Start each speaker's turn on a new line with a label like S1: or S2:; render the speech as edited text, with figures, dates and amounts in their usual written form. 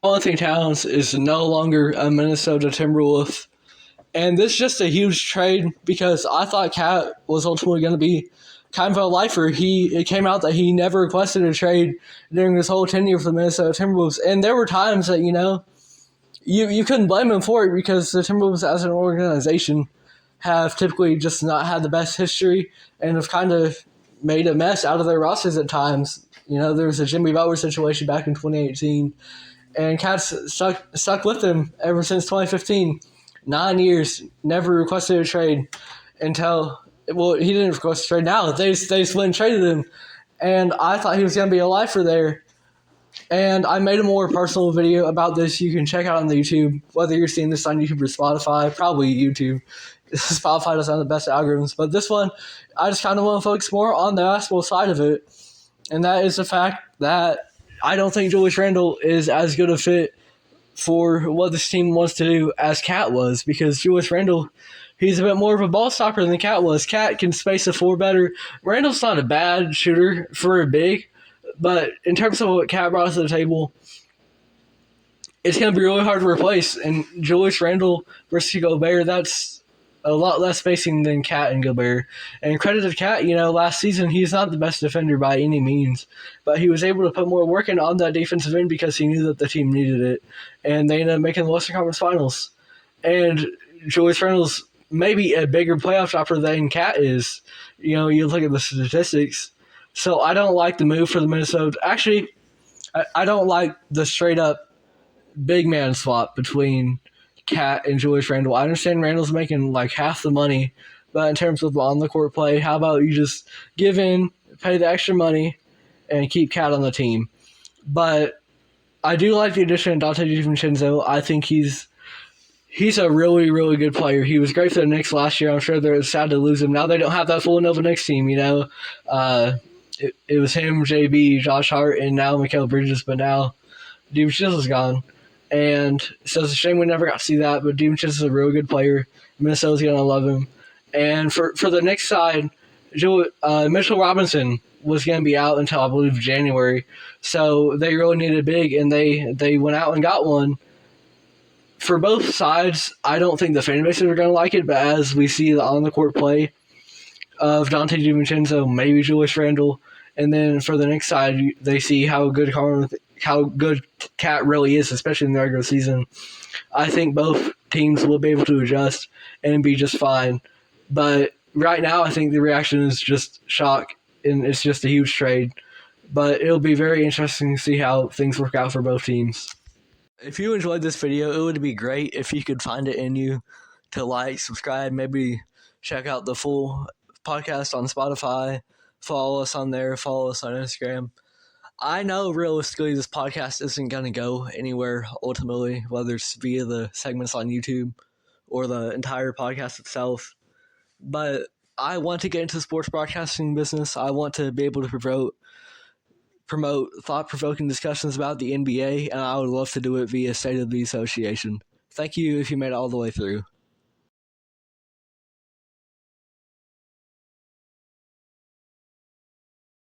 S1: Karl-Anthony Towns is no longer a Minnesota Timberwolf. And this is just a huge trade because I thought Cat was ultimately going to be kind of a lifer. It came out that he never requested a trade during his whole tenure for the Minnesota Timberwolves. And there were times that, you couldn't blame him for it because the Timberwolves as an organization have typically just not had the best history and have kind of made a mess out of their rosters at times. There was a Jimmy Butler situation back in 2018, and Cat's stuck with them ever since 2015. 9 years, never requested a trade until, he didn't request a trade now. They just went and traded him, and I thought he was going to be a lifer there. And I made a more personal video about this you can check out on the YouTube, whether you're seeing this on YouTube or Spotify, probably YouTube. Spotify doesn't have the best algorithms, but this one, I just kind of want to focus more on the basketball side of it, and that is the fact that I don't think Julius Randle is as good a fit for what this team wants to do as Cat was, because Julius Randle, he's a bit more of a ball stopper than Cat was. Cat can space the floor better. Randle's not a bad shooter for a big, but in terms of what Cat brought to the table, it's going to be really hard to replace. And Julius Randle versus Gobert, that's a lot less spacing than Cat and Gobert. And credit to Cat, last season he's not the best defender by any means, but he was able to put more work in on that defensive end because he knew that the team needed it. And they ended up making the Western Conference Finals. And Julius Randle's maybe a bigger playoff shopper than Cat is. You look at the statistics. So I don't like the move for the Minnesota. Actually, I don't like the straight-up big man swap between Cat and Julius Randle. I understand Randle's making like half the money, but in terms of on-the-court play, how about you just give in, pay the extra money, and keep Cat on the team? But I do like the addition of Donte Divencenzo. I think he's a really, really good player. He was great for the Knicks last year. I'm sure they're sad to lose him. Now they don't have that full Nova Knicks team, It was him, JB, Josh Hart, and now Mikal Bridges, but now DiVincenzo's gone. And so it's a shame we never got to see that, but DiVincenzo's a really good player. Minnesota's going to love him. And for the Knicks side, Mitchell Robinson was going to be out until, I believe, January. So they really needed a big, and they went out and got one. For both sides, I don't think the fan bases are going to like it, but as we see the on-the-court play of Donte DiVincenzo, maybe Julius Randle, and then for the Knicks side, they see how good Cat really is, especially in the regular season. I think both teams will be able to adjust and be just fine. But right now, I think the reaction is just shock, and it's just a huge trade. But it'll be very interesting to see how things work out for both teams. If you enjoyed this video, it would be great if you could find it in you to like, subscribe, maybe check out the full podcast on Spotify. Follow us on there. Follow us on Instagram. I know realistically this podcast isn't going to go anywhere ultimately, whether it's via the segments on YouTube or the entire podcast itself. But I want to get into the sports broadcasting business. I want to be able to promote thought-provoking discussions about the NBA, and I would love to do it via State of the Association. Thank you if you made it all the way through.